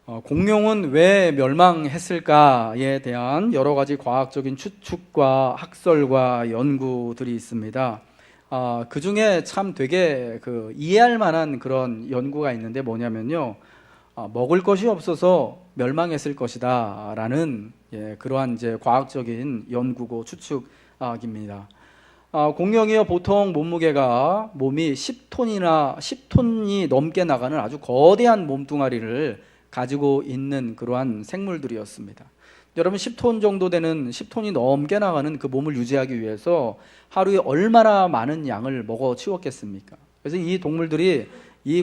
공룡은 왜 멸망했을까에 대한 여러 가지 과학적인 추측과 학설과 연구들이 있습니다. 그 중에 참 되게 이해할 만한 그런 연구가 있는데 뭐냐면요. 먹을 것이 없어서 멸망했을 것이다 라는 그러한 이제 과학적인 연구고 추측입니다. 공룡이요, 보통 몸이 10톤이 넘게 나가는 아주 거대한 몸뚱아리를 가지고 있는 그러한 생물들이었습니다. 여러분, 10톤 정도 되는 10톤이 넘게 나가는 그 몸을 유지하기 위해서 하루에 얼마나 많은 양을 먹어 치웠겠습니까? 그래서 이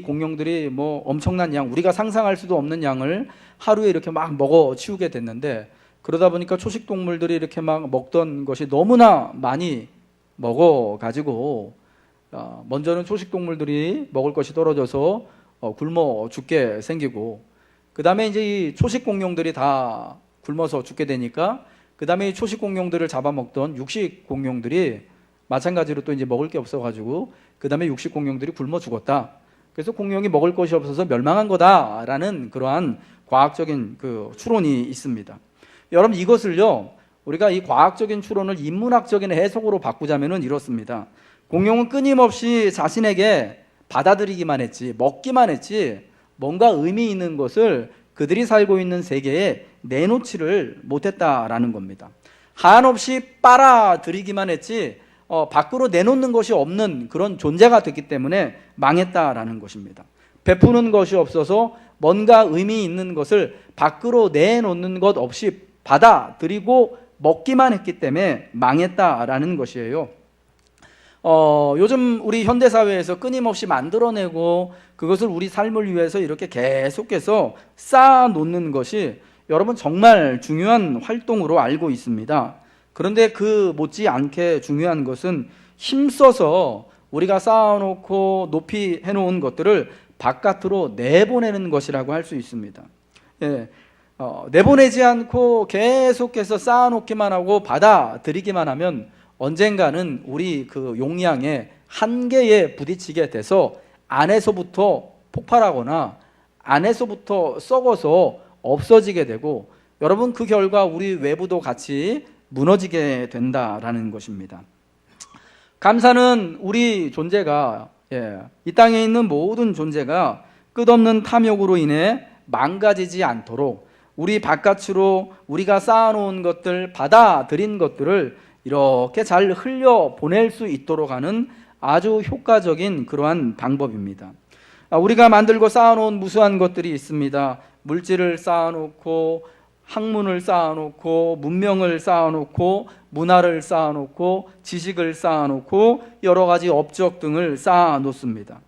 공룡들이 뭐 엄청난 양, 우리가 상상할 수도 없는 양을 하루에 이렇게 막 먹어 치우게 됐는데, 그러다 보니까 초식 동물들이 이렇게 막 먹던 것이 너무나 많이 먹어 가지고 먼저는 초식 동물들이 먹을 것이 떨어져서 굶어 죽게 생기고, 그 다음에 이제 이 초식 공룡들이 다 굶어서 죽게 되니까 그 다음에 이 초식 공룡들을 잡아먹던 육식 공룡들이 마찬가지로 또 이제 먹을 게 없어가지고 그 다음에 육식 공룡들이 굶어 죽었다. 그래서 공룡이 먹을 것이 없어서 멸망한 거다라는 그러한 과학적인 추론이 있습니다. 여러분, 이것을요, 우리가 이 과학적인 추론을 인문학적인 해석으로 바꾸자면은 이렇습니다. 공룡은 끊임없이 자신에게 받아들이기만 했지, 먹기만 했지, 뭔가 의미 있는 것을 그들이 살고 있는 세계에 내놓지를 못했다라는 겁니다. 한없이 빨아들이기만 했지 밖으로 내놓는 것이 없는 그런 존재가 됐기 때문에 망했다라는 것입니다. 베푸는 것이 없어서 뭔가 의미 있는 것을 밖으로 내놓는 것 없이 받아들이고 먹기만 했기 때문에 망했다라는 것이에요. 요즘 우리 현대사회에서 끊임없이 만들어내고 그것을 우리 삶을 위해서 이렇게 계속해서 쌓아놓는 것이 여러분 정말 중요한 활동으로 알고 있습니다. 그런데 그 못지않게 중요한 것은 힘써서 우리가 쌓아놓고 높이 해놓은 것들을 바깥으로 내보내는 것이라고 할 수 있습니다. 내보내지 않고 계속해서 쌓아놓기만 하고 받아들이기만 하면 언젠가는 우리 용량의 한계에 부딪히게 돼서 안에서부터 폭발하거나 안에서부터 썩어서 없어지게 되고, 여러분, 그 결과 우리 외부도 같이 무너지게 된다라는 것입니다. 감사는 우리 존재가, 이 땅에 있는 모든 존재가 끝없는 탐욕으로 인해 망가지지 않도록 우리 바깥으로 우리가 쌓아놓은 것들, 받아들인 것들을 이렇게 잘 흘려보낼 수 있도록 하는 아주 효과적인 그러한 방법입니다. 우리가 만들고 쌓아놓은 무수한 것들이 있습니다. 물질을 쌓아놓고, 학문을 쌓아놓고, 문명을 쌓아놓고, 문화를 쌓아놓고, 지식을 쌓아놓고, 여러 가지 업적 등을 쌓아놓습니다.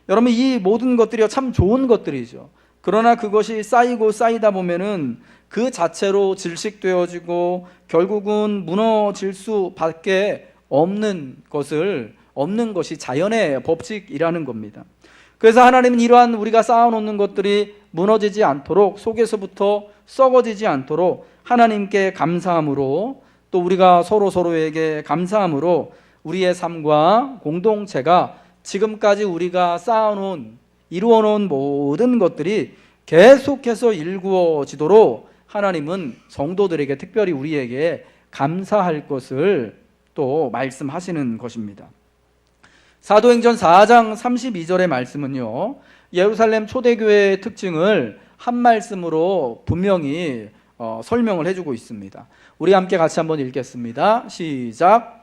여러분, 이 모든 것들이 참 좋은 것들이죠. 그러나 그것이 쌓이고 쌓이다 보면은 그 자체로 질식되어지고 결국은 무너질 수밖에 없는 것이 자연의 법칙이라는 겁니다. 그래서 하나님은 이러한 우리가 쌓아놓는 것들이 무너지지 않도록, 속에서부터 썩어지지 않도록 하나님께 감사함으로, 또 우리가 서로에게 감사함으로 우리의 삶과 공동체가 지금까지 우리가 이루어놓은 모든 것들이 계속해서 일구어지도록 하나님은 성도들에게, 특별히 우리에게 감사할 것을 또 말씀하시는 것입니다. 사도행전 4장 32절의 말씀은요, 예루살렘 초대교회의 특징을 한 말씀으로 분명히 설명을 해주고 있습니다. 우리 함께 같이 한번 읽겠습니다. 시작.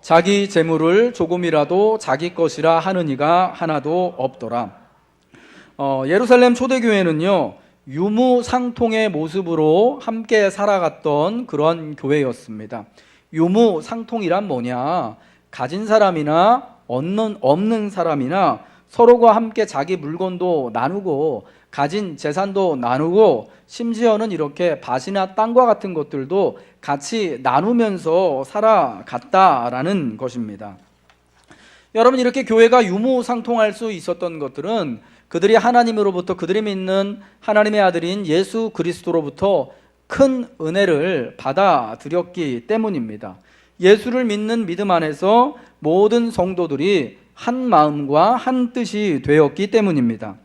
자기 재물을 조금이라도 자기 것이라 하는 이가 하나도 없더라. 예루살렘 초대교회는요, 유무상통의 모습으로 함께 살아갔던 그런 교회였습니다. 유무상통이란 뭐냐? 가진 사람이나 없는 사람이나 서로가 함께 자기 물건도 나누고 가진 재산도 나누고 심지어는 이렇게 밭이나 땅과 같은 것들도 같이 나누면서 살아갔다라는 것입니다. 여러분, 이렇게 교회가 유무상통할 수 있었던 것들은 그들이 하나님으로부터, 그들이 믿는 하나님의 아들인 예수 그리스도로부터 큰 은혜를 받아들였기 때문입니다. 예수를 믿는 믿음 안에서 모든 성도들이 한 마음과 한 뜻이 되었기 때문입니다.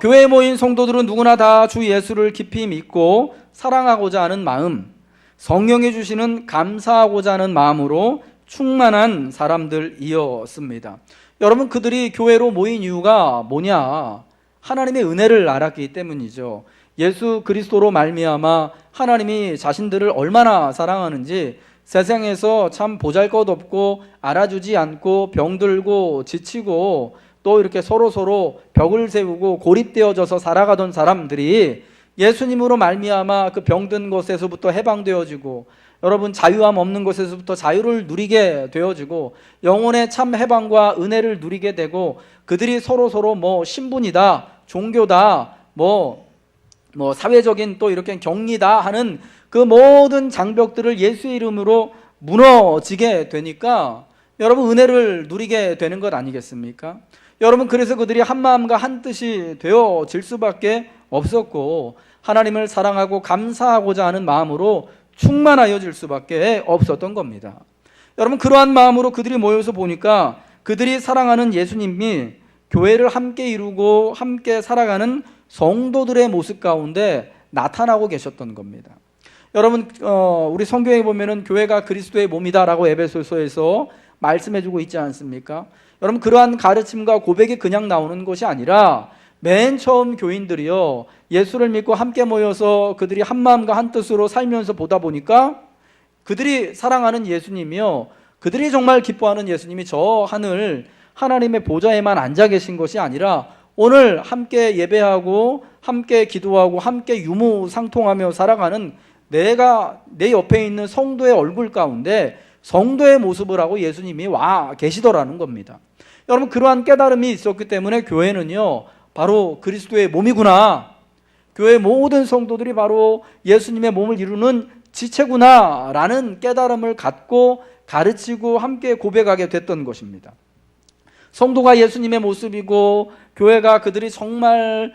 교회에 모인 성도들은 누구나 다 주 예수를 깊이 믿고 사랑하고자 하는 마음, 성령이 주시는 감사하고자 하는 마음으로 충만한 사람들이었습니다. 여러분, 그들이 교회로 모인 이유가 뭐냐? 하나님의 은혜를 알았기 때문이죠. 예수 그리스도로 말미암아 하나님이 자신들을 얼마나 사랑하는지 세상에서 참 보잘것없고 알아주지 않고 병들고 지치고 또 이렇게 서로 벽을 세우고 고립되어져서 살아가던 사람들이 예수님으로 말미암아 그 병든 것에서부터 해방되어지고, 여러분, 자유함 없는 것에서부터 자유를 누리게 되어지고 영혼의 참 해방과 은혜를 누리게 되고, 그들이 서로 신분이다, 종교다, 사회적인 또 이렇게 격리다 하는 그 모든 장벽들을 예수의 이름으로 무너지게 되니까 여러분, 은혜를 누리게 되는 것 아니겠습니까? 여러분, 그래서 그들이 한 마음과 한 뜻이 되어질 수밖에 없었고, 하나님을 사랑하고 감사하고자 하는 마음으로 충만하여질 수밖에 없었던 겁니다. 여러분, 그러한 마음으로 그들이 모여서 보니까 그들이 사랑하는 예수님이 교회를 함께 이루고 함께 살아가는 성도들의 모습 가운데 나타나고 계셨던 겁니다. 여러분, 우리 성경에 보면은 교회가 그리스도의 몸이다라고 에베소서에서 말씀해주고 있지 않습니까? 여러분, 그러한 가르침과 고백이 그냥 나오는 것이 아니라 맨 처음 교인들이요, 예수를 믿고 함께 모여서 그들이 한 마음과 한 뜻으로 살면서 보다 보니까 그들이 사랑하는 예수님이요, 그들이 정말 기뻐하는 예수님이 저 하늘 하나님의 보좌에만 앉아 계신 것이 아니라 오늘 함께 예배하고 함께 기도하고 함께 유무상통하며 살아가는 내 옆에 있는 성도의 얼굴 가운데 성도의 모습을 하고 예수님이 와 계시더라는 겁니다. 여러분, 그러한 깨달음이 있었기 때문에 교회는요, 바로 그리스도의 몸이구나, 교회의 모든 성도들이 바로 예수님의 몸을 이루는 지체구나 라는 깨달음을 갖고 가르치고 함께 고백하게 됐던 것입니다. 성도가 예수님의 모습이고 교회가 그들이 정말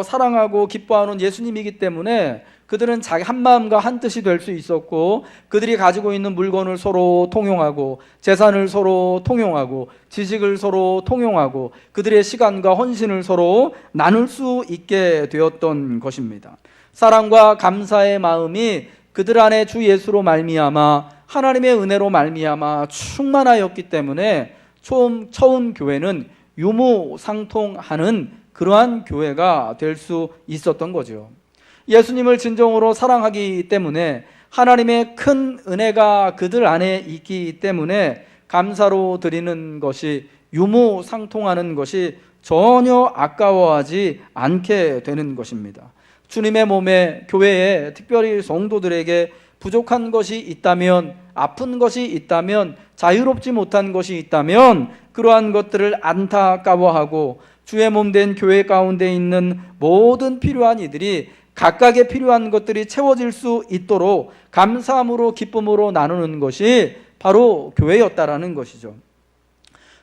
사랑하고 기뻐하는 예수님이기 때문에 그들은 자기 한 마음과 한 뜻이 될 수 있었고, 그들이 가지고 있는 물건을 서로 통용하고 재산을 서로 통용하고 지식을 서로 통용하고 그들의 시간과 헌신을 서로 나눌 수 있게 되었던 것입니다. 사랑과 감사의 마음이 그들 안에 주 예수로 말미암아 하나님의 은혜로 말미암아 충만하였기 때문에 처음 교회는 유무상통하는 그러한 교회가 될 수 있었던 거죠. 예수님을 진정으로 사랑하기 때문에 하나님의 큰 은혜가 그들 안에 있기 때문에 감사로 드리는 것이, 유무상통하는 것이 전혀 아까워하지 않게 되는 것입니다. 주님의 몸에, 교회에, 특별히 성도들에게 부족한 것이 있다면, 아픈 것이 있다면, 자유롭지 못한 것이 있다면 그러한 것들을 안타까워하고 주의 몸 된 교회 가운데 있는 모든 필요한 이들이 각각의 필요한 것들이 채워질 수 있도록 감사함으로 기쁨으로 나누는 것이 바로 교회였다라는 것이죠.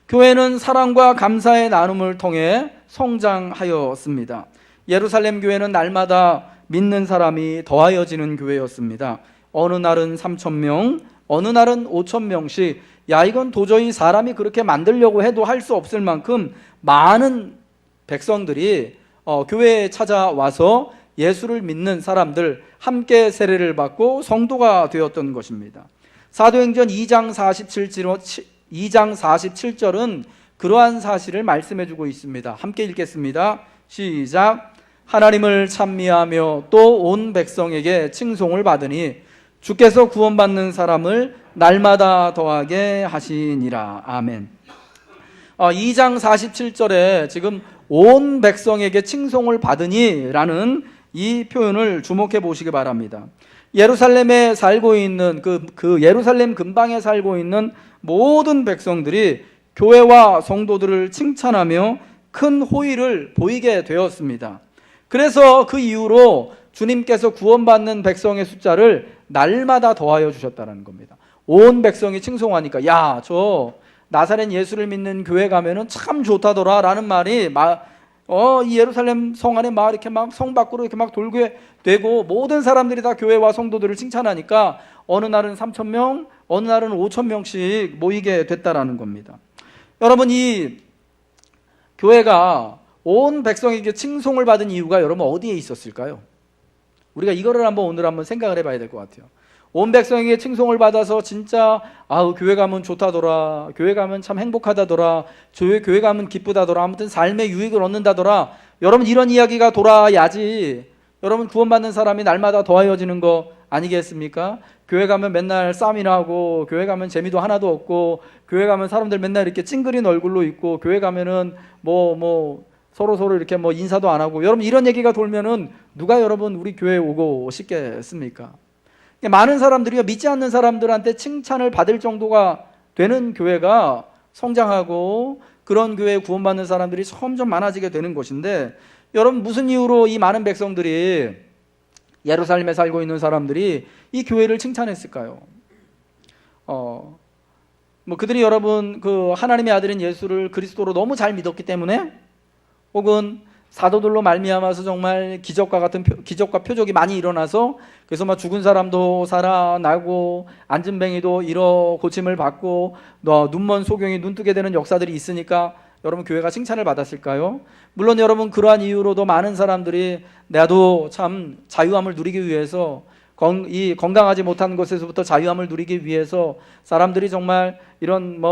교회는 사랑과 감사의 나눔을 통해 성장하였습니다. 예루살렘 교회는 날마다 믿는 사람이 더하여지는 교회였습니다. 어느 날은 3,000명, 어느 날은 5,000명씩, 이건 도저히 사람이 그렇게 만들려고 해도 할 수 없을 만큼 많은 백성들이 교회에 찾아와서 예수를 믿는 사람들 함께 세례를 받고 성도가 되었던 것입니다. 사도행전 2장 47절은 그러한 사실을 말씀해주고 있습니다. 함께 읽겠습니다. 시작. 하나님을 찬미하며 또 온 백성에게 칭송을 받으니 주께서 구원받는 사람을 날마다 더하게 하시니라. 아멘. 2장 47절에 지금 온 백성에게 칭송을 받으니 라는 이 표현을 주목해 보시기 바랍니다. 예루살렘에 살고 있는 그 예루살렘 근방에 살고 있는 모든 백성들이 교회와 성도들을 칭찬하며 큰 호의를 보이게 되었습니다. 그래서 그 이후로 주님께서 구원받는 백성의 숫자를 날마다 더하여 주셨다는 겁니다. 온 백성이 칭송하니까, 야, 저 나사렛 예수를 믿는 교회 가면은 참 좋다더라 라는 말이 이 예루살렘 성 안에 이렇게 성 밖으로 이렇게 돌게 되고, 모든 사람들이 다 교회와 성도들을 칭찬하니까 어느 날은 3,000명, 어느 날은 5,000명씩 모이게 됐다라는 겁니다. 여러분, 이 교회가 온 백성에게 칭송을 받은 이유가 여러분 어디에 있었을까요? 우리가 이거를 오늘 한번 생각을 해봐야 될 것 같아요. 온 백성에게 칭송을 받아서 진짜 교회 가면 좋다더라, 교회 가면 참 행복하다더라, 교회 가면 기쁘다더라, 아무튼 삶의 유익을 얻는다더라. 여러분, 이런 이야기가 돌아야지 여러분 구원받는 사람이 날마다 더하여지는 거 아니겠습니까? 교회 가면 맨날 싸움이나 하고, 교회 가면 재미도 하나도 없고, 교회 가면 사람들 맨날 이렇게 찡그린 얼굴로 있고, 교회 가면은 서로 이렇게 인사도 안 하고, 여러분 이런 얘기가 돌면은 누가 여러분 우리 교회에 오고 싶겠습니까? 많은 사람들이요, 믿지 않는 사람들한테 칭찬을 받을 정도가 되는 교회가 성장하고, 그런 교회에 구원받는 사람들이 점점 많아지게 되는 것인데, 여러분 무슨 이유로 이 많은 백성들이, 예루살렘에 살고 있는 사람들이 이 교회를 칭찬했을까요? 그들이 여러분 그 하나님의 아들인 예수를 그리스도로 너무 잘 믿었기 때문에, 혹은 사도들로 말미암아서 정말 기적과 표적이 많이 일어나서, 그래서 죽은 사람도 살아나고 앉은 뱅이도 일어 고침을 받고 눈먼 소경이 눈뜨게 되는 역사들이 있으니까 여러분 교회가 칭찬을 받았을까요? 물론 여러분 그러한 이유로도 많은 사람들이 나도 참 자유함을 누리기 위해서, 이 건강하지 못한 것에서부터 자유함을 누리기 위해서 사람들이 정말 이런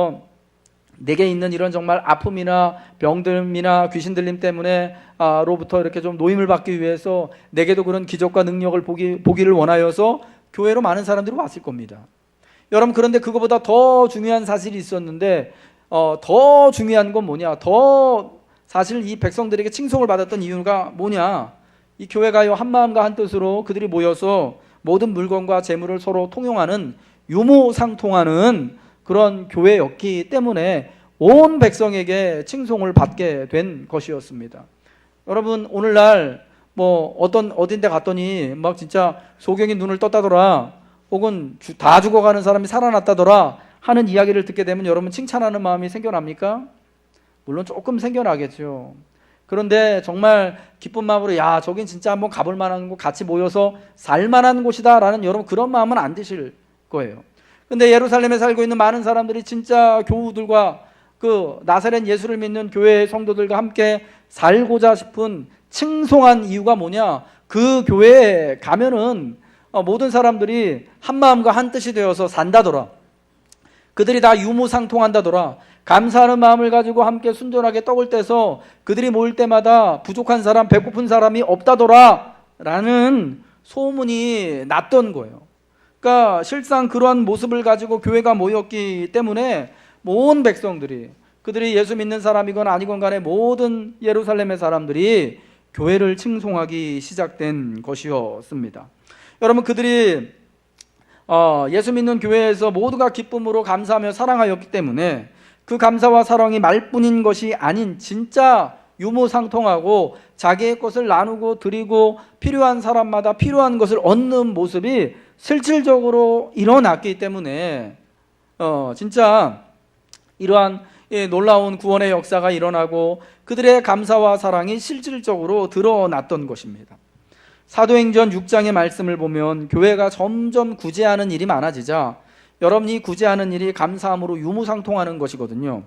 내게 있는 이런 정말 아픔이나 병듦이나 귀신 들림 때문에 로부터 이렇게 좀 노임을 받기 위해서 내게도 그런 기적과 능력을 보기를 원하여서 교회로 많은 사람들이 왔을 겁니다. 여러분, 그런데 그거보다 더 중요한 사실이 있었는데, 더 중요한 건 뭐냐? 사실 이 백성들에게 칭송을 받았던 이유가 뭐냐? 이 교회가요, 한 마음과 한 뜻으로 그들이 모여서 모든 물건과 재물을 서로 통용하는, 유무상통하는 그런 교회였기 때문에 온 백성에게 칭송을 받게 된 것이었습니다. 여러분, 오늘날 어딘데 갔더니 진짜 소경이 눈을 떴다더라, 혹은 다 죽어가는 사람이 살아났다더라 하는 이야기를 듣게 되면 여러분 칭찬하는 마음이 생겨납니까? 물론 조금 생겨나겠죠. 그런데 정말 기쁜 마음으로 저긴 진짜 한번 가볼 만한 곳, 같이 모여서 살만한 곳이다 라는 여러분 그런 마음은 안 드실 거예요. 근데 예루살렘에 살고 있는 많은 사람들이 진짜 교우들과 그 나사렛 예수를 믿는 교회의 성도들과 함께 살고자 싶은 칭송한 이유가 뭐냐? 그 교회에 가면은 모든 사람들이 한 마음과 한 뜻이 되어서 산다더라. 그들이 다 유무상통한다더라. 감사하는 마음을 가지고 함께 순전하게 떡을 떼서 그들이 모일 때마다 부족한 사람, 배고픈 사람이 없다더라 라는 소문이 났던 거예요. 그러니까 실상 그러한 모습을 가지고 교회가 모였기 때문에 온 백성들이, 그들이 예수 믿는 사람이건 아니건 간에 모든 예루살렘의 사람들이 교회를 칭송하기 시작된 것이었습니다. 여러분, 그들이 예수 믿는 교회에서 모두가 기쁨으로 감사하며 사랑하였기 때문에 그 감사와 사랑이 말뿐인 것이 아닌 진짜 유무상통하고 자기의 것을 나누고 드리고 필요한 사람마다 필요한 것을 얻는 모습이 실질적으로 일어났기 때문에 진짜 이러한 놀라운 구원의 역사가 일어나고 그들의 감사와 사랑이 실질적으로 드러났던 것입니다. 사도행전 6장의 말씀을 보면 교회가 점점 구제하는 일이 많아지자 여러분이 구제하는 일이 감사함으로 유무상통하는 것이거든요.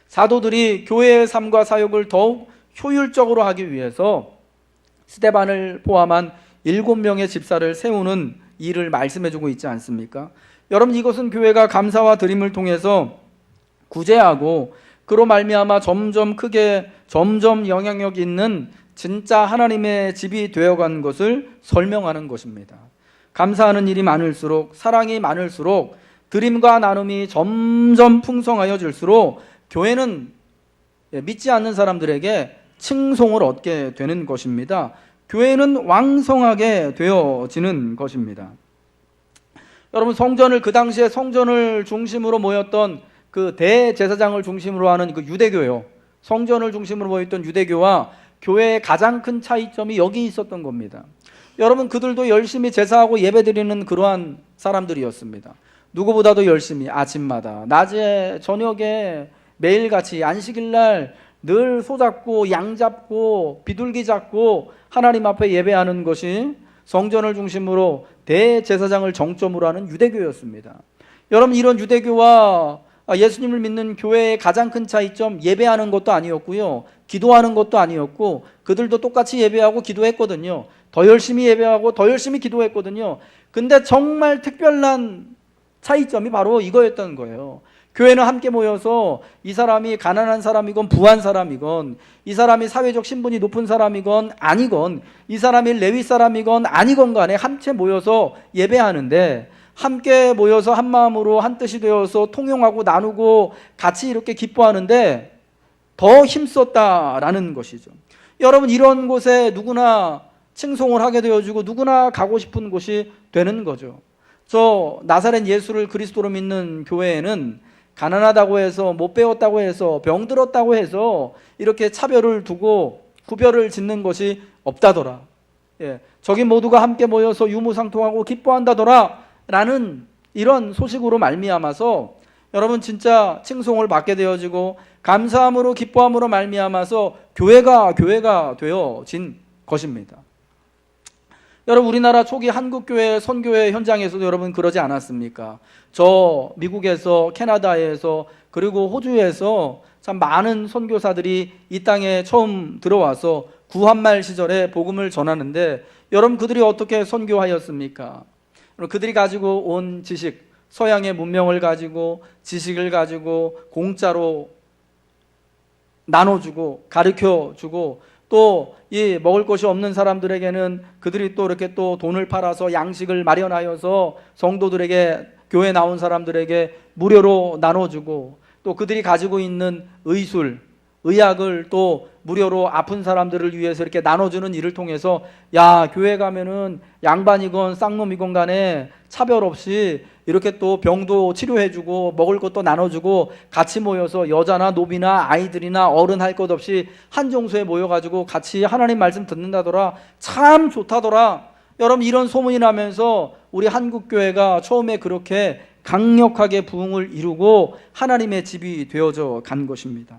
사도들이 교회의 삶과 사역을 더욱 효율적으로 하기 위해서 스데반을 포함한 7명의 집사를 세우는 일을 말씀해주고 있지 않습니까? 여러분, 이것은 교회가 감사와 드림을 통해서 구제하고 그로 말미암아 점점 영향력 있는 진짜 하나님의 집이 되어간 것을 설명하는 것입니다. 감사하는 일이 많을수록, 사랑이 많을수록, 드림과 나눔이 점점 풍성하여질수록 교회는 믿지 않는 사람들에게 칭송을 얻게 되는 것입니다. 교회는 왕성하게 되어지는 것입니다. 여러분, 그 당시에 성전을 중심으로 모였던 그 대제사장을 중심으로 하는 그 유대교요, 성전을 중심으로 모였던 유대교와 교회의 가장 큰 차이점이 여기 있었던 겁니다. 여러분, 그들도 열심히 제사하고 예배드리는 그러한 사람들이었습니다. 누구보다도 열심히 아침마다, 낮에, 저녁에 매일같이 안식일날 늘 소 잡고 양 잡고 비둘기 잡고 하나님 앞에 예배하는 것이 성전을 중심으로 대제사장을 정점으로 하는 유대교였습니다. 여러분, 이런 유대교와 예수님을 믿는 교회의 가장 큰 차이점, 예배하는 것도 아니었고요, 기도하는 것도 아니었고, 그들도 똑같이 예배하고 기도했거든요. 더 열심히 예배하고 더 열심히 기도했거든요. 근데 정말 특별한 차이점이 바로 이거였던 거예요. 교회는 함께 모여서 이 사람이 가난한 사람이건 부한 사람이건, 이 사람이 사회적 신분이 높은 사람이건 아니건, 이 사람이 레위 사람이건 아니건 간에 함께 모여서 예배하는데, 함께 모여서 한 마음으로 한 뜻이 되어서 통용하고 나누고 같이 이렇게 기뻐하는데 더 힘썼다라는 것이죠. 여러분, 이런 곳에 누구나 칭송을 하게 되어지고 누구나 가고 싶은 곳이 되는 거죠. 저 나사렛 예수를 그리스도로 믿는 교회에는 가난하다고 해서, 못 배웠다고 해서, 병들었다고 해서 이렇게 차별을 두고 구별을 짓는 것이 없다더라. 저기 모두가 함께 모여서 유무상통하고 기뻐한다더라 라는 이런 소식으로 말미암아서 여러분 진짜 칭송을 받게 되어지고 감사함으로 기뻐함으로 말미암아서 교회가 되어진 것입니다. 여러분, 우리나라 초기 한국교회 선교회 현장에서도 여러분 그러지 않았습니까? 저 미국에서, 캐나다에서, 그리고 호주에서 참 많은 선교사들이 이 땅에 처음 들어와서 구한말 시절에 복음을 전하는데, 여러분 그들이 어떻게 선교하였습니까? 그들이 가지고 온 지식, 서양의 문명을 가지고 지식을 가지고 공짜로 나눠주고 가르쳐주고, 또 이 먹을 것이 없는 사람들에게는 그들이 또 이렇게 또 돈을 팔아서 양식을 마련하여서 성도들에게, 교회 나온 사람들에게 무료로 나눠주고, 또 그들이 가지고 있는 의술, 의학을 또 무료로 아픈 사람들을 위해서 이렇게 나눠주는 일을 통해서, 야, 교회 가면은 양반이건 쌍놈이건 간에 차별 없이 이렇게 또 병도 치료해주고 먹을 것도 나눠주고 같이 모여서 여자나 노비나 아이들이나 어른 할 것 없이 한 정소에 모여가지고 같이 하나님 말씀 듣는다더라. 참 좋다더라. 여러분, 이런 소문이 나면서 우리 한국교회가 처음에 그렇게 강력하게 부흥을 이루고 하나님의 집이 되어져 간 것입니다.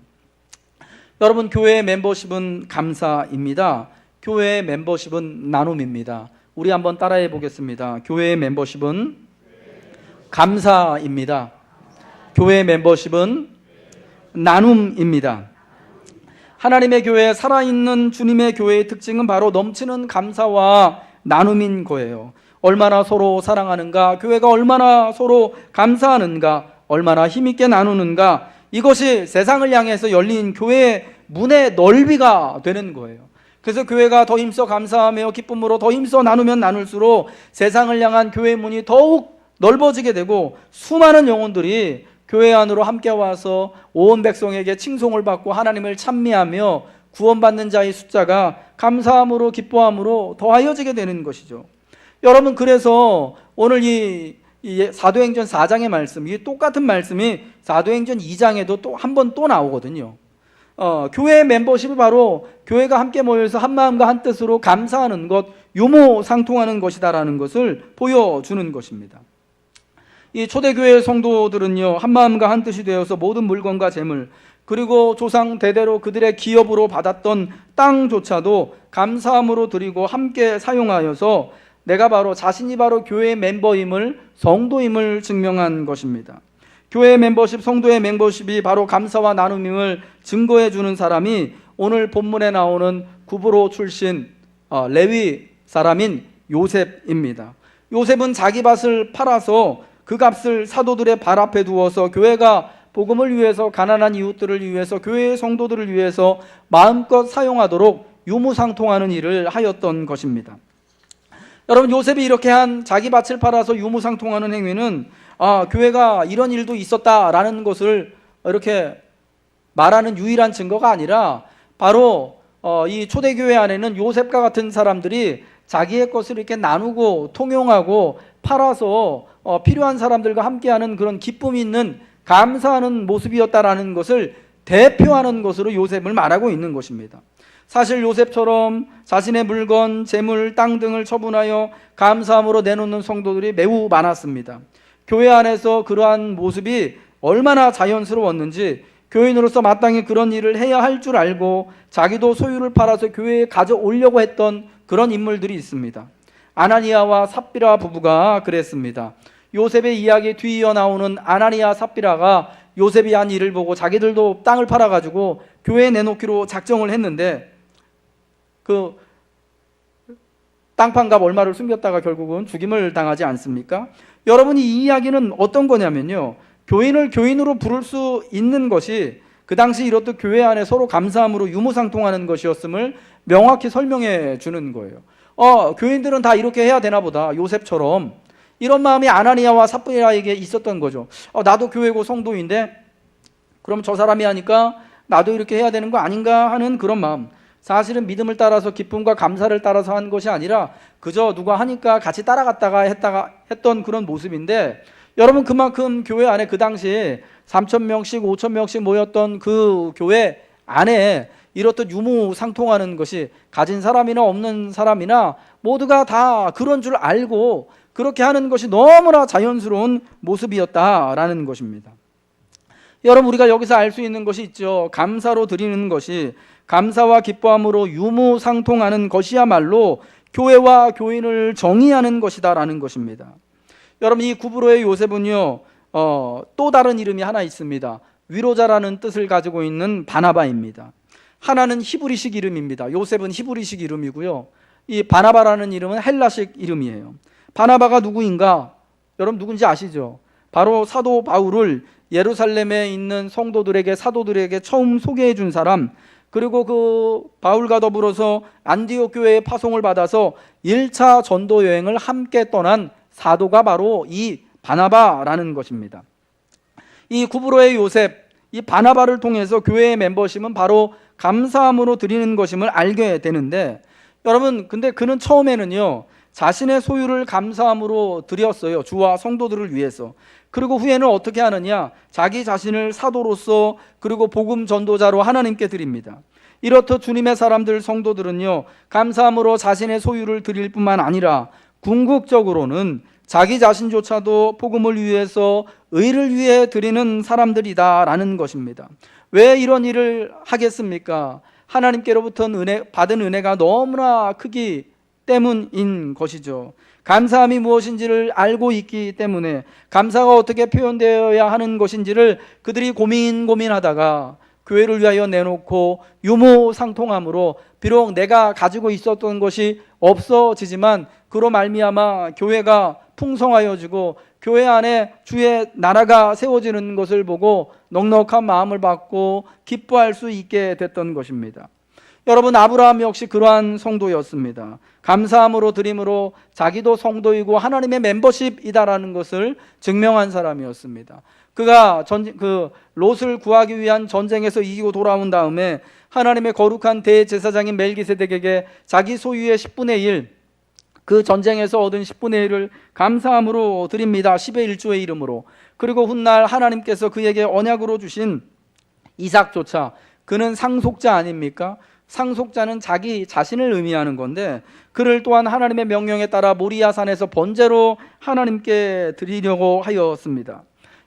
여러분, 교회의 멤버십은 감사입니다. 교회의 멤버십은 나눔입니다. 우리 한번 따라해 보겠습니다. 교회의 멤버십은 감사입니다. 교회의 멤버십은 나눔입니다. 하나님의 교회, 살아있는 주님의 교회의 특징은 바로 넘치는 감사와 나눔인 거예요. 얼마나 서로 사랑하는가, 교회가 얼마나 서로 감사하는가, 얼마나 힘있게 나누는가, 이것이 세상을 향해서 열린 교회의 문의 넓이가 되는 거예요. 그래서 교회가 더 힘써 감사하며 기쁨으로 더 힘써 나누면 나눌수록 세상을 향한 교회의 문이 더욱 넓어지게 되고, 수많은 영혼들이 교회 안으로 함께 와서 온 백성에게 칭송을 받고 하나님을 찬미하며 구원받는 자의 숫자가 감사함으로 기뻐함으로 더하여지게 되는 것이죠. 여러분, 그래서 오늘 이 사도행전 4장의 말씀, 이 똑같은 말씀이 사도행전 2장에도 또 한 번 또 나오거든요. 교회의 멤버십이 바로 교회가 함께 모여서 한 마음과 한 뜻으로 감사하는 것, 유무상통하는 것이다라는 것을 보여주는 것입니다. 이 초대교회 성도들은요, 한 마음과 한 뜻이 되어서 모든 물건과 재물, 그리고 조상 대대로 그들의 기업으로 받았던 땅조차도 감사함으로 드리고 함께 사용하여서 내가 바로 자신이 바로 교회의 멤버임을, 성도임을 증명한 것입니다. 교회의 멤버십, 성도의 멤버십이 바로 감사와 나눔임을 증거해 주는 사람이 오늘 본문에 나오는 구브로 출신 레위 사람인 요셉입니다. 요셉은 자기 밭을 팔아서 그 값을 사도들의 발 앞에 두어서 교회가 복음을 위해서, 가난한 이웃들을 위해서, 교회의 성도들을 위해서 마음껏 사용하도록 유무상통하는 일을 하였던 것입니다. 여러분, 요셉이 이렇게 한 자기 밭을 팔아서 유무상통하는 행위는 교회가 이런 일도 있었다라는 것을 이렇게 말하는 유일한 증거가 아니라, 바로 이 초대교회 안에는 요셉과 같은 사람들이 자기의 것을 이렇게 나누고 통용하고 팔아서 필요한 사람들과 함께하는 그런 기쁨이 있는, 감사하는 모습이었다라는 것을 대표하는 것으로 요셉을 말하고 있는 것입니다. 사실 요셉처럼 자신의 물건, 재물, 땅 등을 처분하여 감사함으로 내놓는 성도들이 매우 많았습니다. 교회 안에서 그러한 모습이 얼마나 자연스러웠는지 교인으로서 마땅히 그런 일을 해야 할 줄 알고 자기도 소유를 팔아서 교회에 가져오려고 했던 그런 인물들이 있습니다. 아나니아와 삽비라 부부가 그랬습니다. 요셉의 이야기 뒤이어 나오는 아나니아 삽비라가 요셉이 한 일을 보고 자기들도 땅을 팔아가지고 교회에 내놓기로 작정을 했는데 그 땅판값 얼마를 숨겼다가 결국은 죽임을 당하지 않습니까? 여러분이 이 이야기는 어떤 거냐면요, 교인을 교인으로 부를 수 있는 것이 그 당시 이렇듯 교회 안에 서로 감사함으로 유무상통하는 것이었음을 명확히 설명해 주는 거예요. 교인들은 다 이렇게 해야 되나 보다, 요셉처럼. 이런 마음이 아나니아와 삽비라에게 있었던 거죠. 나도 교회고 성도인데 그럼 저 사람이 하니까 나도 이렇게 해야 되는 거 아닌가 하는 그런 마음. 사실은 믿음을 따라서 기쁨과 감사를 따라서 한 것이 아니라 그저 누가 하니까 같이 따라갔다가 했던 그런 모습인데, 여러분 그만큼 교회 안에 그 당시에 3,000명씩 5,000명씩 모였던 그 교회 안에 이렇듯 유무상통하는 것이 가진 사람이나 없는 사람이나 모두가 다 그런 줄 알고 그렇게 하는 것이 너무나 자연스러운 모습이었다라는 것입니다. 여러분, 우리가 여기서 알 수 있는 것이 있죠. 감사로 드리는 것이, 감사와 기뻐함으로 유무상통하는 것이야말로 교회와 교인을 정의하는 것이다라는 것입니다. 여러분, 이 구브로의 요셉은요, 또 다른 이름이 하나 있습니다. 위로자라는 뜻을 가지고 있는 바나바입니다. 하나는 히브리식 이름입니다. 요셉은 히브리식 이름이고요, 이 바나바라는 이름은 헬라식 이름이에요. 바나바가 누구인가? 여러분 누군지 아시죠? 바로 사도 바울을 예루살렘에 있는 성도들에게, 사도들에게 처음 소개해 준 사람, 그리고 그 바울과 더불어서 안디옥 교회에 파송을 받아서 1차 전도 여행을 함께 떠난 사도가 바로 이 바나바라는 것입니다. 이 구브로의 요셉, 이 바나바를 통해서 교회의 멤버십은 바로 감사함으로 드리는 것임을 알게 되는데, 여러분 근데 그는 처음에는요 자신의 소유를 감사함으로 드렸어요. 주와 성도들을 위해서. 그리고 후에는 어떻게 하느냐, 자기 자신을 사도로서 그리고 복음 전도자로 하나님께 드립니다. 이렇듯 주님의 사람들, 성도들은요 감사함으로 자신의 소유를 드릴 뿐만 아니라 궁극적으로는 자기 자신조차도 복음을 위해서, 의를 위해 드리는 사람들이다라는 것입니다. 왜 이런 일을 하겠습니까? 하나님께로부터 받은 은혜가 너무나 크기 때문인 것이죠. 감사함이 무엇인지를 알고 있기 때문에, 감사가 어떻게 표현되어야 하는 것인지를 그들이 고민하다가 교회를 위하여 내놓고 유무상통함으로 비록 내가 가지고 있었던 것이 없어지지만 그로 말미암아 교회가 풍성하여지고 교회 안에 주의 나라가 세워지는 것을 보고 넉넉한 마음을 받고 기뻐할 수 있게 됐던 것입니다. 여러분, 아브라함 역시 그러한 성도였습니다. 감사함으로 드림으로 자기도 성도이고 하나님의 멤버십이다라는 것을 증명한 사람이었습니다. 그가 롯을 구하기 위한 전쟁에서 이기고 돌아온 다음에 하나님의 거룩한 대제사장인 멜기세덱에게 자기 소유의 10분의 1, 그 전쟁에서 얻은 10분의 1을 감사함으로 드립니다. 10의 1조의 이름으로. 그리고 훗날 하나님께서 그에게 언약으로 주신 이삭조차, 그는 상속자 아닙니까? 상속자는 자기 자신을 의미하는 건데, 그를 또한 하나님의 명령에 따라 모리아산에서 번제로 하나님께 드리려고 하였습니다.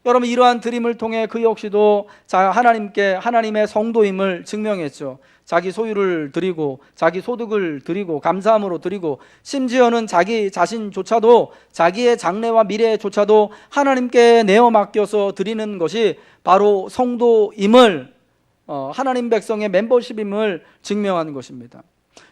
여러분, 이러한 드림을 통해 그 역시도 하나님께 하나님의 성도임을 증명했죠. 자기 소유를 드리고 자기 소득을 드리고 감사함으로 드리고, 심지어는 자기 자신조차도, 자기의 장래와 미래조차도 하나님께 내어 맡겨서 드리는 것이 바로 성도임을, 하나님 백성의 멤버십임을 증명하는 것입니다.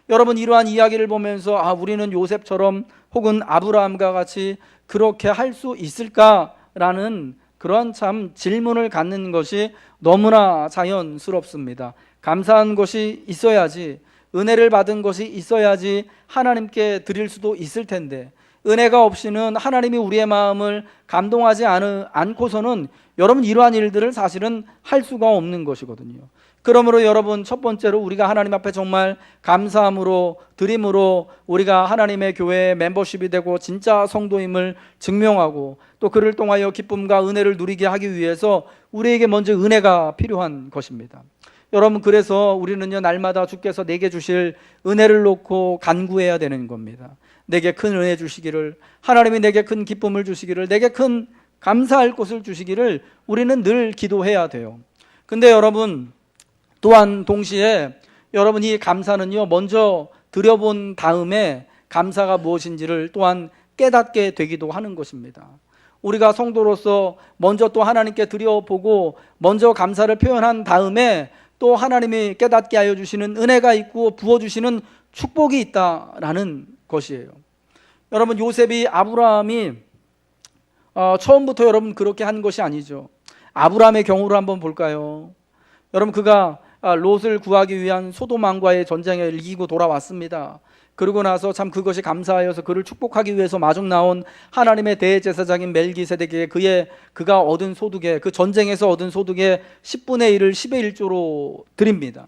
여러분, 이러한 이야기를 보면서 우리는 요셉처럼 혹은 아브라함과 같이 그렇게 할 수 있을까라는 그런 참 질문을 갖는 것이 너무나 자연스럽습니다. 감사한 것이 있어야지, 은혜를 받은 것이 있어야지 하나님께 드릴 수도 있을 텐데, 은혜가 없이는 하나님이 우리의 마음을 감동하지 않고서는 여러분 이러한 일들을 사실은 할 수가 없는 것이거든요. 그러므로 여러분, 첫 번째로 우리가 하나님 앞에 정말 감사함으로 드림으로 우리가 하나님의 교회의 멤버십이 되고 진짜 성도임을 증명하고, 또 그를 통하여 기쁨과 은혜를 누리게 하기 위해서 우리에게 먼저 은혜가 필요한 것입니다. 여러분, 그래서 우리는요 날마다 주께서 내게 주실 은혜를 놓고 간구해야 되는 겁니다. 내게 큰 은혜 주시기를, 하나님이 내게 큰 기쁨을 주시기를, 내게 큰 감사할 것을 주시기를 우리는 늘 기도해야 돼요. 근데 여러분, 또한 동시에 여러분, 이 감사는요 먼저 드려본 다음에 감사가 무엇인지를 또한 깨닫게 되기도 하는 것입니다. 우리가 성도로서 먼저 또 하나님께 드려보고 먼저 감사를 표현한 다음에 또 하나님이 깨닫게 하여 주시는 은혜가 있고 부어주시는 축복이 있다라는 것이에요. 여러분, 요셉이 아브라함이 처음부터 여러분 그렇게 한 것이 아니죠. 아브라함의 경우를 한번 볼까요? 여러분, 그가 롯을 구하기 위한 소돔왕과의 전쟁에 이기고 돌아왔습니다. 그러고 나서 참 그것이 감사하여서 그를 축복하기 위해서 마중 나온 하나님의 대제사장인 멜기세덱에게 그가 얻은 소득의, 그 전쟁에서 얻은 소득의 10분의 1을 10의 1조로 드립니다.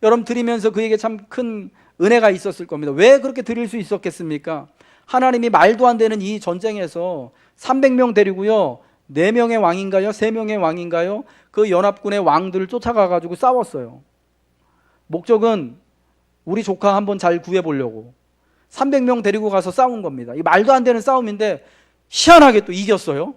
여러분, 드리면서 그에게 참 큰 은혜가 있었을 겁니다. 왜 그렇게 드릴 수 있었겠습니까? 하나님이 말도 안 되는 이 전쟁에서 300명 데리고요, 4명의 왕인가요? 3명의 왕인가요? 그 연합군의 왕들을 쫓아가가지고 싸웠어요. 목적은 우리 조카 한번 잘 구해보려고 300명 데리고 가서 싸운 겁니다. 이 말도 안 되는 싸움인데 희한하게 또 이겼어요.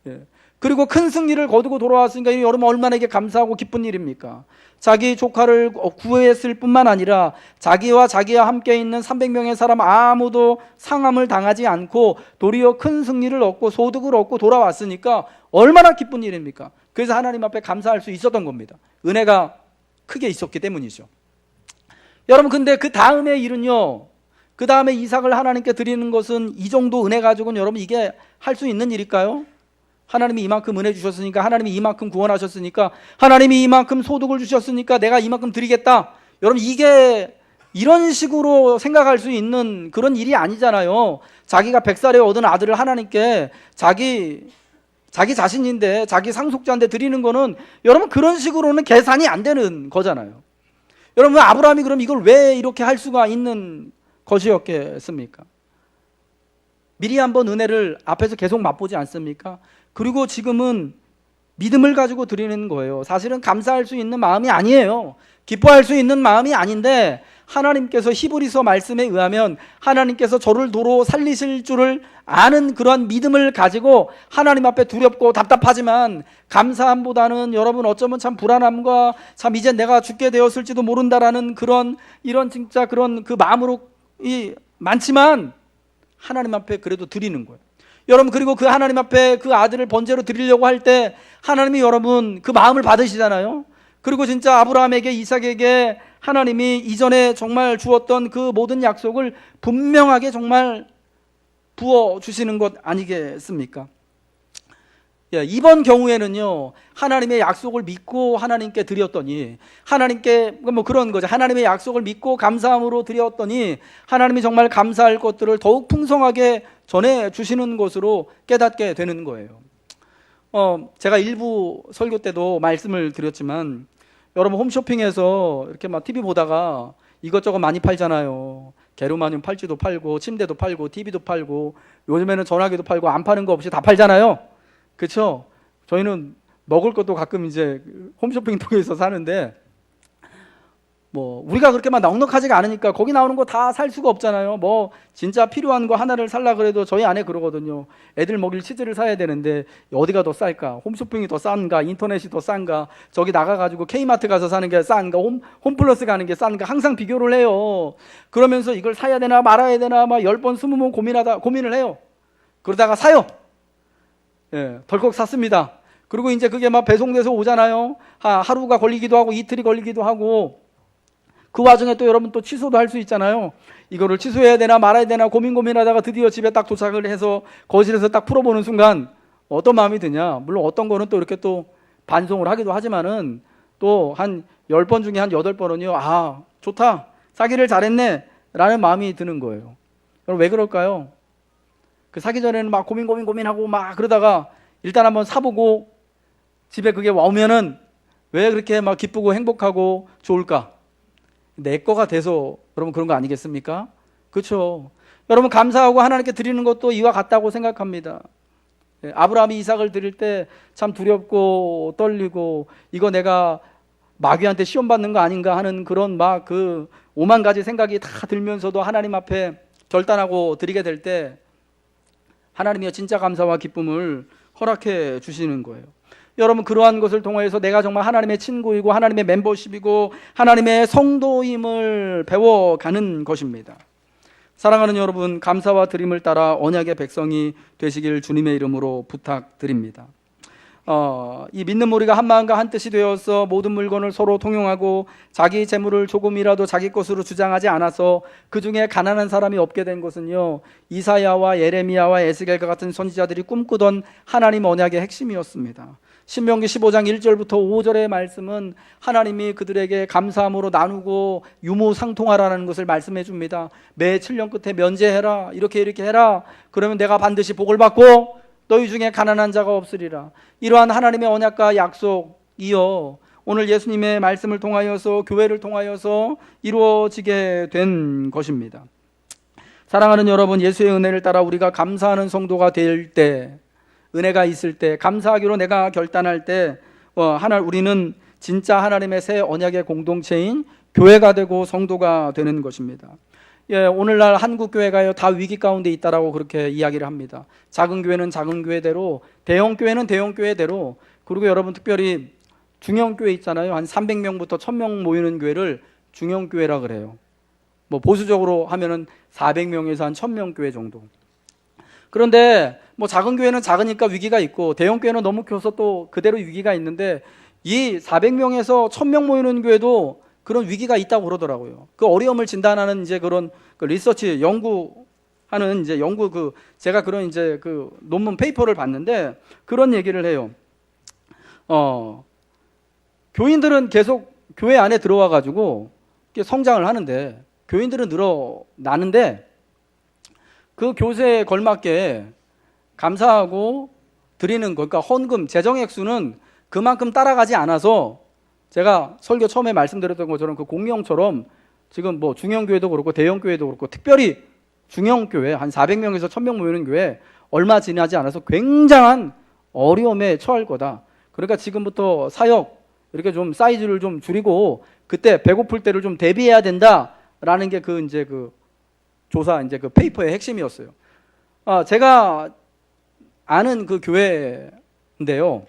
예. 그리고 큰 승리를 거두고 돌아왔으니까 여러분 얼마나 이게 감사하고 기쁜 일입니까? 자기 조카를 구했을 뿐만 아니라 자기와 함께 있는 300명의 사람 아무도 상함을 당하지 않고 도리어 큰 승리를 얻고 소득을 얻고 돌아왔으니까 얼마나 기쁜 일입니까? 그래서 하나님 앞에 감사할 수 있었던 겁니다. 은혜가 크게 있었기 때문이죠. 여러분, 근데 그 다음의 일은요, 그 다음에 이삭을 하나님께 드리는 것은 이 정도 은혜 가지고는 여러분 이게 할 수 있는 일일까요? 하나님이 이만큼 은혜 주셨으니까, 하나님이 이만큼 구원하셨으니까, 하나님이 이만큼 소득을 주셨으니까 내가 이만큼 드리겠다. 여러분, 이게 이런 식으로 생각할 수 있는 그런 일이 아니잖아요. 자기가 100살에 얻은 아들을 하나님께 자기 자신인데, 자기 상속자인데 드리는 거는 여러분 그런 식으로는 계산이 안 되는 거잖아요. 여러분, 아브라함이 그럼 이걸 왜 이렇게 할 수가 있는 것이었겠습니까? 미리 한번 은혜를 앞에서 계속 맛보지 않습니까? 그리고 지금은 믿음을 가지고 드리는 거예요. 사실은 감사할 수 있는 마음이 아니에요. 기뻐할 수 있는 마음이 아닌데, 하나님께서 히브리서 말씀에 의하면 하나님께서 저를 도로 살리실 줄을 아는 그러한 믿음을 가지고 하나님 앞에 두렵고 답답하지만 감사함보다는 여러분 어쩌면 참 불안함과 참 이제 내가 죽게 되었을지도 모른다라는 이런 진짜 그런 그 마음으로 많지만 하나님 앞에 그래도 드리는 거예요. 여러분, 그리고 그 하나님 앞에 그 아들을 번제로 드리려고 할 때 하나님이 여러분 그 마음을 받으시잖아요. 그리고 진짜 아브라함에게, 이삭에게 하나님이 이전에 정말 주었던 그 모든 약속을 분명하게 정말 부어주시는 것 아니겠습니까? 예, 이번 경우에는요, 하나님의 약속을 믿고 하나님께 드렸더니, 하나님께 뭐 그런 거죠. 하나님의 약속을 믿고 감사함으로 드렸더니 하나님이 정말 감사할 것들을 더욱 풍성하게 전해주시는 것으로 깨닫게 되는 거예요. 제가 일부 설교 때도 말씀을 드렸지만, 여러분 홈쇼핑에서 이렇게 막 TV 보다가 이것저것 많이 팔잖아요. 게르마늄 팔찌도 팔고, 침대도 팔고, TV도 팔고, 요즘에는 전화기도 팔고, 안 파는 거 없이 다 팔잖아요. 그렇죠? 저희는 먹을 것도 가끔 이제 홈쇼핑 통해서 사는데, 뭐 우리가 그렇게 막 넉넉하지가 않으니까 거기 나오는 거 다 살 수가 없잖아요. 뭐 진짜 필요한 거 하나를 살라 그래도 저희 아내 그러거든요. 애들 먹일 치즈를 사야 되는데 어디가 더 쌀까? 홈쇼핑이 더 싼가? 인터넷이 더 싼가? 저기 나가가지고 K마트 가서 사는 게 싼가? 홈플러스 가는 게 싼가? 항상 비교를 해요. 그러면서 이걸 사야 되나 말아야 되나 막 10번 20번 고민을 해요. 그러다가 사요. 예, 덜컥 샀습니다. 그리고 이제 그게 막 배송돼서 오잖아요. 하루가 걸리기도 하고 이틀이 걸리기도 하고, 그 와중에 또 여러분 또 취소도 할 수 있잖아요. 이거를 취소해야 되나 말아야 되나 고민하다가 드디어 집에 딱 도착을 해서 거실에서 딱 풀어보는 순간 어떤 마음이 드냐? 물론 어떤 거는 또 이렇게 또 반송을 하기도 하지만은 또 한 10번 중에 한 8번은요, 아, 좋다, 사기를 잘했네 라는 마음이 드는 거예요. 여러분, 왜 그럴까요? 그 사기 전에는 막 고민하고 막 그러다가 일단 한번 사보고 집에 그게 오면은 왜 그렇게 막 기쁘고 행복하고 좋을까? 내 거가 돼서 여러분 그런 거 아니겠습니까? 그렇죠? 여러분, 감사하고 하나님께 드리는 것도 이와 같다고 생각합니다. 아브라함이 이삭을 드릴 때 참 두렵고 떨리고, 이거 내가 마귀한테 시험 받는 거 아닌가 하는 그런 막 그 5만 가지 생각이 다 들면서도 하나님 앞에 결단하고 드리게 될 때 하나님이 진짜 감사와 기쁨을 허락해 주시는 거예요. 여러분, 그러한 것을 통해서 내가 정말 하나님의 친구이고 하나님의 멤버십이고 하나님의 성도임을 배워가는 것입니다. 사랑하는 여러분, 감사와 드림을 따라 언약의 백성이 되시길 주님의 이름으로 부탁드립니다. 이 믿는 우리가 한 마음과 한 뜻이 되어서 모든 물건을 서로 통용하고 자기 재물을 조금이라도 자기 것으로 주장하지 않아서 그 중에 가난한 사람이 없게 된 것은요, 이사야와 예레미야와 에스겔과 같은 선지자들이 꿈꾸던 하나님 언약의 핵심이었습니다. 신명기 15장 1절부터 5절의 말씀은 하나님이 그들에게 감사함으로 나누고 유무상통하라는 것을 말씀해 줍니다. 매 7년 끝에 면제해라, 이렇게 해라. 그러면 내가 반드시 복을 받고 너희 중에 가난한 자가 없으리라. 이러한 하나님의 언약과 약속이요, 오늘 예수님의 말씀을 통하여서, 교회를 통하여서 이루어지게 된 것입니다. 사랑하는 여러분, 예수의 은혜를 따라 우리가 감사하는 성도가 될 때, 은혜가 있을 때, 감사하기로 내가 결단할 때, 우리는 진짜 하나님의 새 언약의 공동체인 교회가 되고 성도가 되는 것입니다. 오늘날 한국 교회가요, 다 위기 가운데 있다라고 그렇게 이야기를 합니다. 작은 교회는 작은 교회대로, 대형 교회는 대형 교회대로, 그리고 여러분 특별히 중형 교회 있잖아요. 한 300명부터 1000명 모이는 교회를 중형 교회라 그래요. 뭐 보수적으로 하면은 400명에서 한 1000명 교회 정도. 그런데 뭐 작은 교회는 작으니까 위기가 있고, 대형 교회는 너무 커서 또 그대로 위기가 있는데, 이 400명에서 1000명 모이는 교회도 그런 위기가 있다고 그러더라고요. 그 어려움을 진단하는 이제 그런 리서치 연구하는 이제 제가 그런 이제 그 논문 페이퍼를 봤는데 그런 얘기를 해요. 교인들은 계속 교회 안에 들어와 가지고 성장을 하는데, 교인들은 늘어나는데 그 교세에 걸맞게 감사하고 드리는 것, 그러니까 헌금, 재정액수는 그만큼 따라가지 않아서, 제가 설교 처음에 말씀드렸던 것처럼 그 공룡처럼 지금 뭐 중형교회도 그렇고 대형교회도 그렇고, 특별히 중형교회 한 400명에서 1000명 모이는 교회 얼마 지나지 않아서 굉장한 어려움에 처할 거다. 그러니까 지금부터 사역 이렇게 좀 사이즈를 좀 줄이고 그때 배고플 때를 좀 대비해야 된다라는 게 그 조사 이제 그 페이퍼의 핵심이었어요. 제가 아는 그 교회인데요,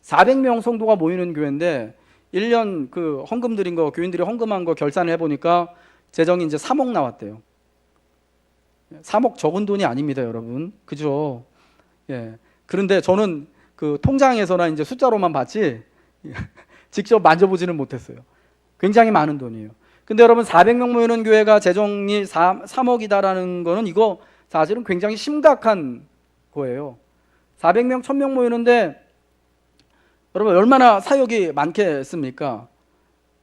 400명 성도가 모이는 교회인데 1년 그 헌금 드린 거, 교인들이 헌금한 거 결산을 해보니까 재정이 이제 3억 나왔대요. 3억 적은 돈이 아닙니다, 여러분. 그죠? 예. 그런데 저는 그 통장에서나 이제 숫자로만 봤지 직접 만져보지는 못했어요. 굉장히 많은 돈이에요. 근데 여러분, 400명 모이는 교회가 재정이 3억이다라는 거는 이거 사실은 굉장히 심각한 거예요. 400명, 1000명 모이는데 여러분 얼마나 사역이 많겠습니까?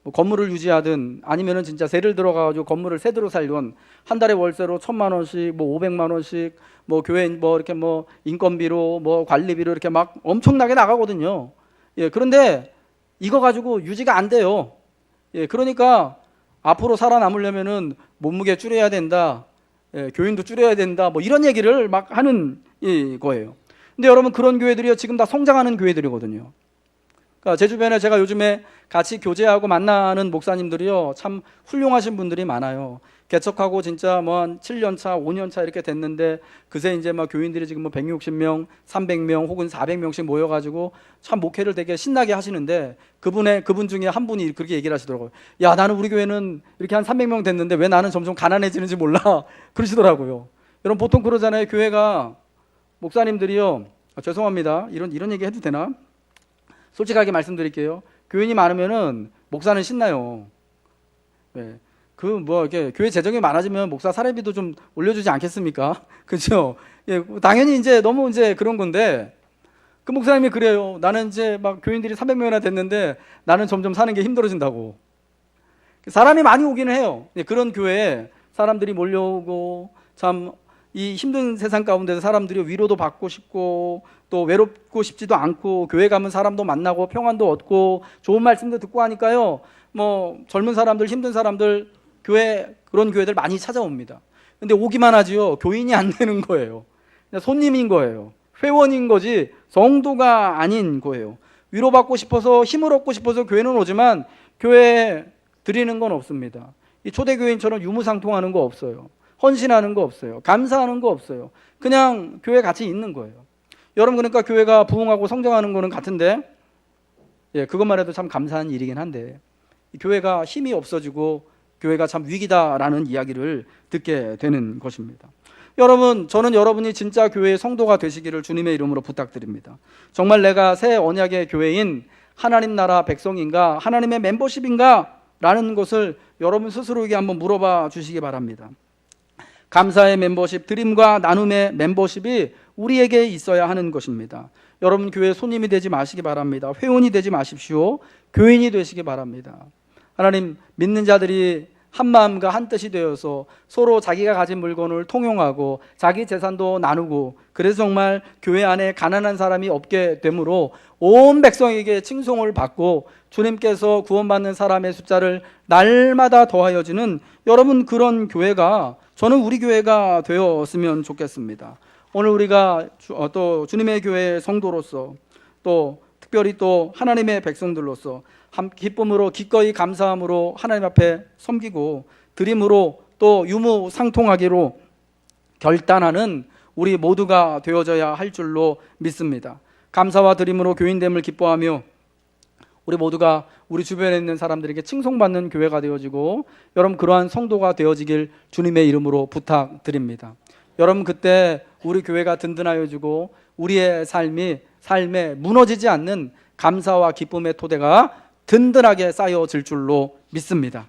뭐 건물을 유지하든 아니면은 진짜 세를 들어가가지고 건물을 세대로 살던 한 달에 월세로 1000만 원씩, 뭐 500만 원씩, 뭐 교회 뭐 이렇게 뭐 인건비로 뭐 관리비로 이렇게 막 엄청나게 나가거든요. 예, 그런데 이거 가지고 유지가 안 돼요. 예, 그러니까 앞으로 살아남으려면은 몸무게 줄여야 된다. 예, 교인도 줄여야 된다. 뭐 이런 얘기를 막 하는 거예요. 근데 여러분, 그런 교회들이요, 지금 다 성장하는 교회들이거든요. 그러니까 제 주변에 제가 요즘에 같이 교제하고 만나는 목사님들이요, 참 훌륭하신 분들이 많아요. 개척하고 진짜 뭐 한 7년 차, 5년 차 이렇게 됐는데 그새 이제 막 교인들이 지금 뭐 160명, 300명 혹은 400명씩 모여가지고 참 목회를 되게 신나게 하시는데, 그분 중에 한 분이 그렇게 얘기를 하시더라고요. 야, 나는 우리 교회는 이렇게 한 300명 됐는데 왜 나는 점점 가난해지는지 몰라. 그러시더라고요. 여러분, 보통 그러잖아요. 교회가 목사님들이요, 죄송합니다. 이런 얘기 해도 되나? 솔직하게 말씀드릴게요. 교인이 많으면은 목사는 신나요. 네. 이렇게 교회 재정이 많아지면 목사 사례비도 좀 올려주지 않겠습니까? 그죠? 예, 당연히 이제 너무 이제 그런 건데, 그 목사님이 그래요. 나는 이제 막 교인들이 300명이나 됐는데 나는 점점 사는 게 힘들어진다고. 사람이 많이 오기는 해요. 그런 교회에 사람들이 몰려오고, 참 이 힘든 세상 가운데서 사람들이 위로도 받고 싶고 또 외롭고 싶지도 않고, 교회 가면 사람도 만나고 평안도 얻고 좋은 말씀도 듣고 하니까요, 뭐 젊은 사람들, 힘든 사람들 그런 교회들 많이 찾아옵니다. 근데 오기만 하지요, 교인이 안 되는 거예요. 그냥 손님인 거예요. 회원인 거지 성도가 아닌 거예요. 위로받고 싶어서, 힘을 얻고 싶어서 교회는 오지만 교회에 드리는 건 없습니다. 이 초대교인처럼 유무상통하는 거 없어요. 헌신하는 거 없어요. 감사하는 거 없어요. 그냥 교회 같이 있는 거예요. 여러분, 그러니까 교회가 부흥하고 성장하는 거는 같은데, 예, 그것만 해도 참 감사한 일이긴 한데, 이 교회가 힘이 없어지고 교회가 참 위기다라는 이야기를 듣게 되는 것입니다. 여러분, 저는 여러분이 진짜 교회의 성도가 되시기를 주님의 이름으로 부탁드립니다. 정말 내가 새 언약의 교회인 하나님 나라 백성인가, 하나님의 멤버십인가 라는 것을 여러분 스스로에게 한번 물어봐 주시기 바랍니다. 감사의 멤버십, 드림과 나눔의 멤버십이 우리에게 있어야 하는 것입니다. 여러분 교회 손님이 되지 마시기 바랍니다. 회원이 되지 마십시오. 교인이 되시기 바랍니다. 하나님, 믿는 자들이 한 마음과 한 뜻이 되어서 서로 자기가 가진 물건을 통용하고 자기 재산도 나누고, 그래서 정말 교회 안에 가난한 사람이 없게 되므로 온 백성에게 칭송을 받고 주님께서 구원받는 사람의 숫자를 날마다 더하여지는 여러분, 그런 교회가, 저는 우리 교회가 되었으면 좋겠습니다. 오늘 우리가 또 주님의 교회의 성도로서, 또 특별히 또 하나님의 백성들로서 기쁨으로 기꺼이 감사함으로 하나님 앞에 섬기고 드림으로 또 유무상통하기로 결단하는 우리 모두가 되어져야 할 줄로 믿습니다. 감사와 드림으로 교인됨을 기뻐하며 우리 모두가 우리 주변에 있는 사람들에게 칭송받는 교회가 되어지고, 여러분 그러한 성도가 되어지길 주님의 이름으로 부탁드립니다. 여러분, 그때 우리 교회가 든든하여지고 우리의 삶에 무너지지 않는 감사와 기쁨의 토대가 든든하게 쌓여질 줄로 믿습니다.